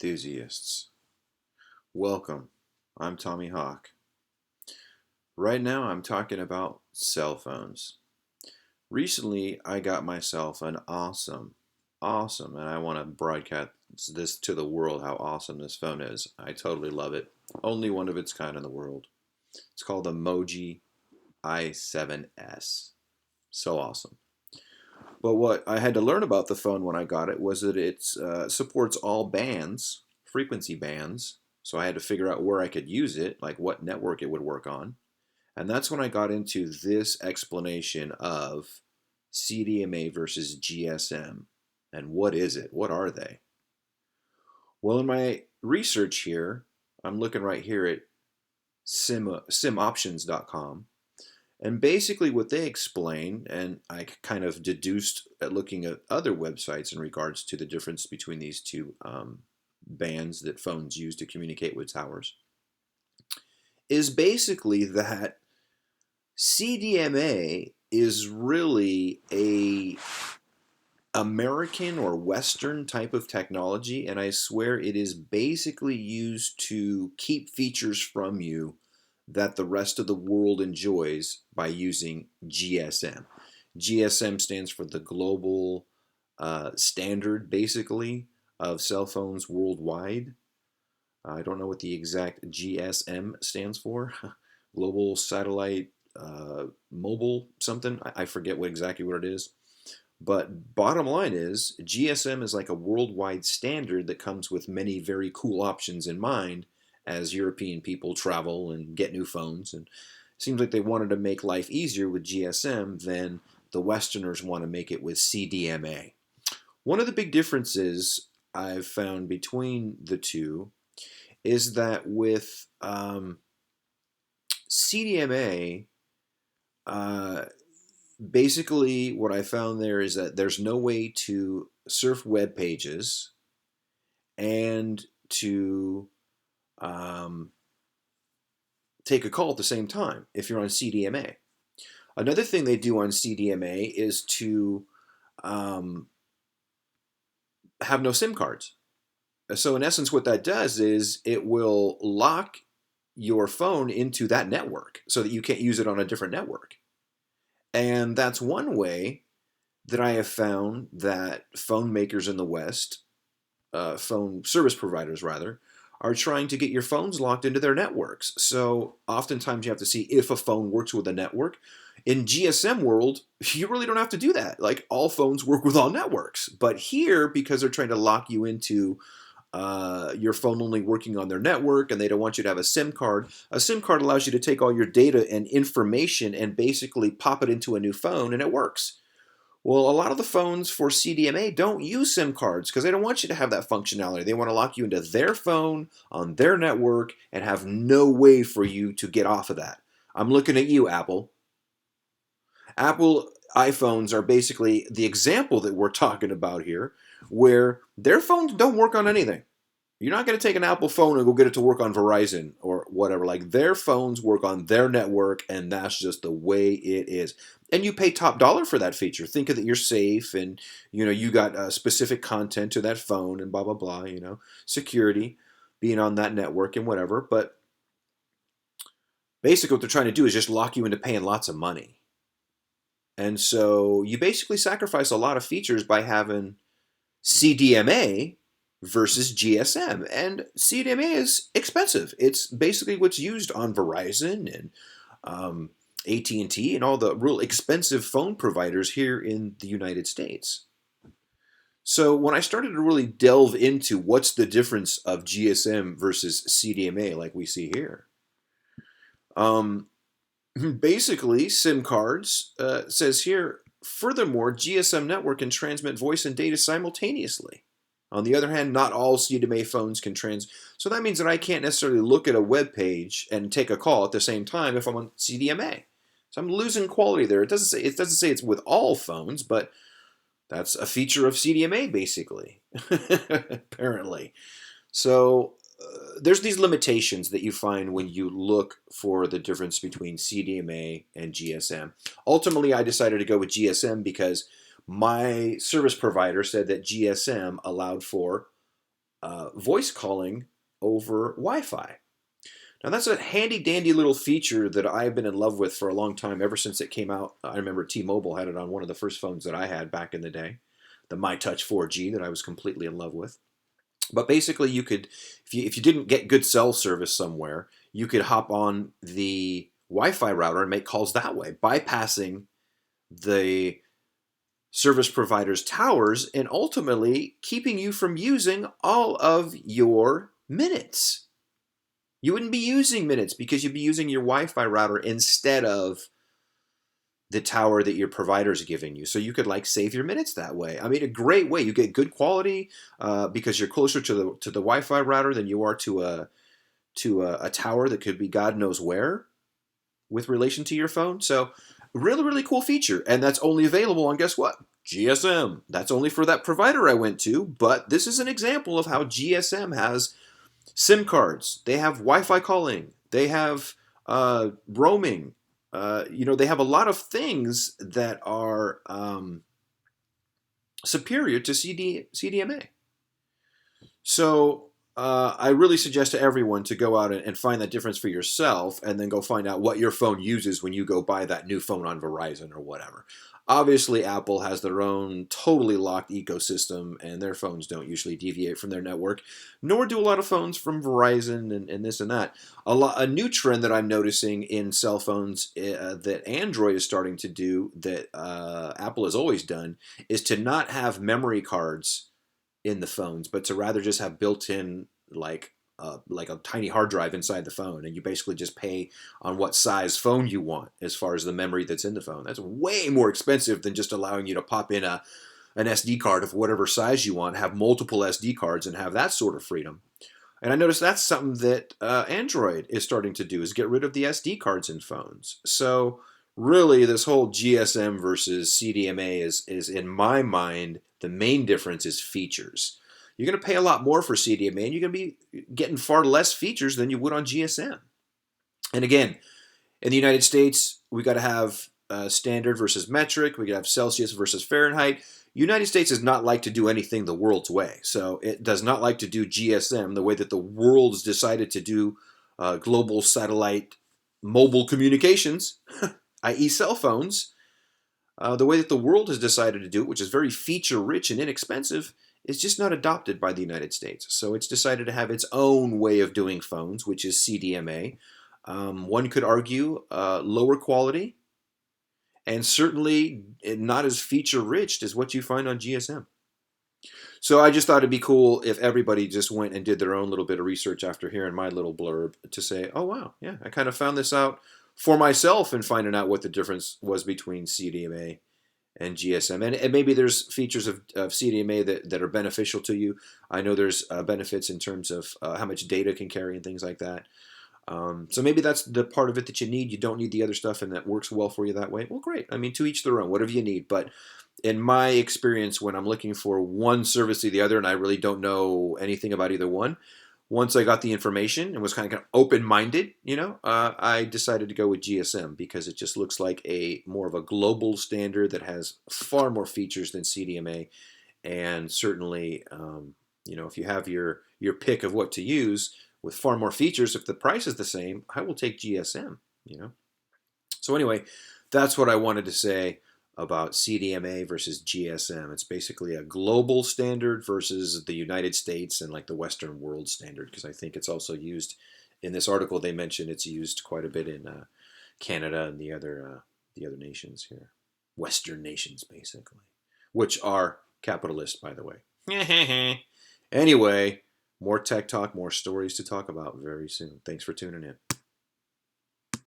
enthusiasts. Welcome. I'm Tommy Hawk. Right now I'm talking about cell phones. Recently I got myself an awesome, and I want to broadcast this to the world how awesome this phone is. I totally love it. Only one of its kind in the world. It's called the Moji i7S. So awesome. But what I had to learn about the phone when I got it was that it supports all bands, frequency bands. So I had to figure out where I could use it, like what network it would work on. And that's when I got into this explanation of CDMA versus GSM. And what is it? What are they? Well, in my research here, I'm looking right here at simoptions.com. And basically what they explain, and I kind of deduced at looking at other websites in regards to the difference between these two bands that phones use to communicate with towers, is basically that CDMA is really a American or Western type of technology, and I swear it is basically used to keep features from you that the rest of the world enjoys by using GSM. GSM stands for the global standard, basically, of cell phones worldwide. I don't know what the exact GSM stands for. Global Satellite Mobile something. I forget exactly what it is. But bottom line is, GSM is like a worldwide standard that comes with many very cool options in mind as European people travel and get new phones. And it seems like they wanted to make life easier with GSM than the Westerners want to make it with CDMA. One of the big differences I've found between the two is that with CDMA, basically what I found there is that there's no way to surf web pages and to take a call at the same time if you're on CDMA. Another thing they do on CDMA is to have no SIM cards. So in essence, what that does is it will lock your phone into that network so that you can't use it on a different network. And that's one way that I have found that phone makers in the West, phone service providers rather, are trying to get your phones locked into their networks. So oftentimes you have to see if a phone works with a network. In GSM world, you really don't have to do that. Like all phones work with all networks. But here, because they're trying to lock you into your phone only working on their network and they don't want you to have a SIM card allows you to take all your data and information and basically pop it into a new phone and it works. Well, a lot of the phones for CDMA don't use SIM cards because they don't want you to have that functionality. They want to lock you into their phone on their network and have no way for you to get off of that. I'm looking at you, Apple. Apple iPhones are basically the example that we're talking about here, where their phones don't work on anything. You're not going to take an Apple phone and go get it to work on Verizon or whatever. Like their phones work on their network, and that's just the way it is. And you pay top dollar for that feature. Think of that you're safe, and you got specific content to that phone, and blah blah blah. Security, being on that network and whatever. But basically, what they're trying to do is just lock you into paying lots of money. And so you basically sacrifice a lot of features by having CDMA versus GSM. And CDMA is expensive. It's basically what's used on Verizon and AT&T and all the real expensive phone providers here in the United States. So when I started to really delve into what's the difference of GSM versus CDMA like we see here, basically, SIM cards, says here, furthermore, GSM network can transmit voice and data simultaneously. On the other hand, not all CDMA phones can So that means that I can't necessarily look at a web page and take a call at the same time if I'm on CDMA. So I'm losing quality there. It doesn't say it's with all phones, but that's a feature of CDMA basically, apparently. So there's these limitations that you find when you look for the difference between CDMA and GSM. Ultimately, I decided to go with GSM because my service provider said that GSM allowed for voice calling over Wi-Fi. Now that's a handy dandy little feature that I've been in love with for a long time, ever since it came out. I remember T-Mobile had it on one of the first phones that I had back in the day, the MyTouch 4G that I was completely in love with. But basically, you could, if you didn't get good cell service somewhere, you could hop on the Wi-Fi router and make calls that way, bypassing the service provider's towers and ultimately keeping you from using all of your minutes. You wouldn't be using minutes because you'd be using your Wi-Fi router instead of the tower that your provider's giving you. So you could like save your minutes that way. I mean, a great way. You get good quality because you're closer to the Wi-Fi router than you are to a tower that could be God knows where with relation to your phone. So really, really cool feature. And that's only available on, guess what? GSM. That's only for that provider I went to. But this is an example of how GSM has SIM cards. They have Wi-Fi calling. They have roaming. They have a lot of things that are superior to CDMA. So I really suggest to everyone to go out and find that difference for yourself, and then go find out what your phone uses when you go buy that new phone on Verizon or whatever. Obviously, Apple has their own totally locked ecosystem, and their phones don't usually deviate from their network, nor do a lot of phones from Verizon and this and that. A new trend that I'm noticing in cell phones that Android is starting to do, that Apple has always done, is to not have memory cards in the phones, but to rather just have built-in like a tiny hard drive inside the phone, and you basically just pay on what size phone you want as far as the memory that's in the phone. That's way more expensive than just allowing you to pop in an SD card of whatever size you want, have multiple SD cards, and have that sort of freedom. And I noticed that's something that Android is starting to do, is get rid of the SD cards in phones. So really, this whole GSM versus CDMA is in my mind, the main difference is features. You're going to pay a lot more for CDMA, and you're going to be getting far less features than you would on GSM. And again, in the United States, we got to have standard versus metric. We got to have Celsius versus Fahrenheit. United States does not like to do anything the world's way. So it does not like to do GSM the way that the world's decided to do global satellite mobile communications, i.e. cell phones. The way that the world has decided to do it, which is very feature-rich and inexpensive, is just not adopted by the United States. So it's decided to have its own way of doing phones, which is CDMA. One could argue lower quality, and certainly not as feature-rich as what you find on GSM. So I just thought it'd be cool if everybody just went and did their own little bit of research after hearing my little blurb to say, oh, wow, yeah, I kind of found this out for myself and finding out what the difference was between CDMA and GSM. And maybe there's features of CDMA that are beneficial to you. I know there's benefits in terms of how much data can carry and things like that. So maybe that's the part of it that you need. You don't need the other stuff, and that works well for you that way. Well, great. I mean, to each their own, whatever you need. But in my experience, when I'm looking for one service to the other and I really don't know anything about either one, once I got the information and was kind of open-minded, I decided to go with GSM because it just looks like a more of a global standard that has far more features than CDMA. And certainly, if you have your pick of what to use with far more features, if the price is the same, I will take GSM. So anyway, that's what I wanted to say about CDMA versus GSM. It's basically a global standard versus the United States and like the Western world standard, because I think it's also used in this article. They mentioned it's used quite a bit in Canada and the other nations here, Western nations basically, which are capitalist, by the way. Anyway, more tech talk, more stories to talk about very soon. Thanks for tuning in.